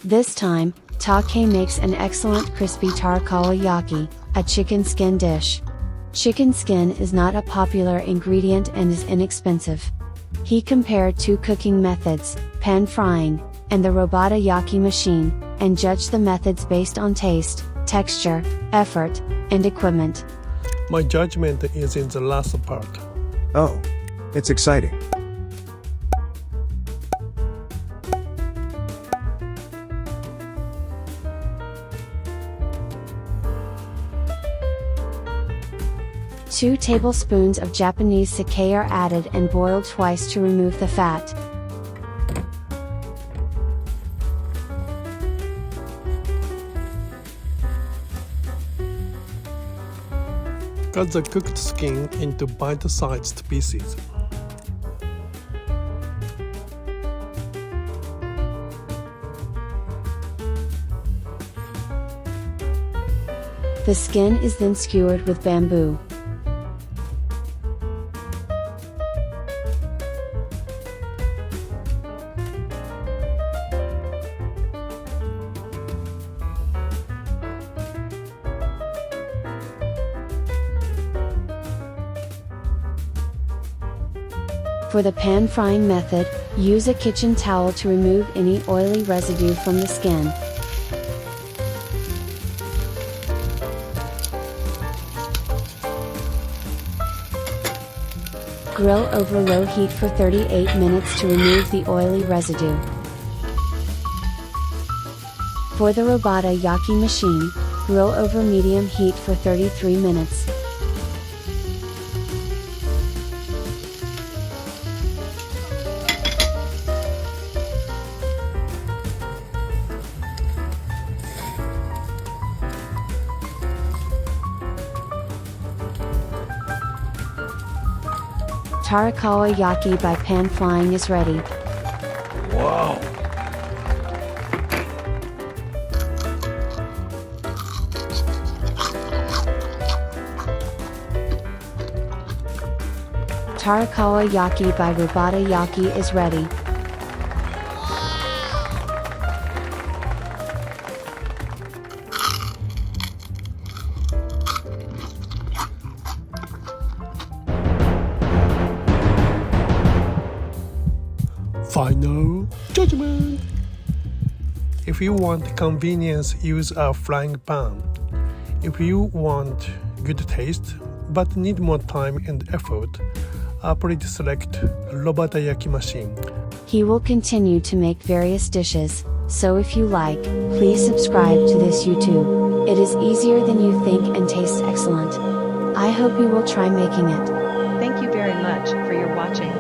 This time, Take makes an excellent crispy Tori-Kawa-yaki, a chicken skin dish. Chicken skin is not a popular ingredient and is inexpensive. He compared two cooking methods, pan frying, and the Robata-yaki machine, and judged the methods based on taste, texture, effort, and equipment. My judgment is in the last part. Oh, it's exciting. Two tablespoons of Japanese sake are added and boiled twice to remove the fat. Cut the cooked skin into bite-sized pieces. The skin is then skewered with bamboo. For the pan frying method, use a kitchen towel to remove any oily residue from the skin. Grill over low heat for 38 minutes to remove the oily residue. For the Robata-yaki machine, grill over medium heat for 33 minutes. Torikawa-yaki by pan frying is ready. Wow! Tori-Kawa-yaki by Robata-yaki is ready. Final judgment! If you want convenience, use a frying pan. If you want good taste, but need more time and effort, please select Robatayaki machine. He will continue to make various dishes, so if you like, please subscribe to this YouTube. It is easier than you think and tastes excellent. I hope you will try making it. Thank you very much for your watching.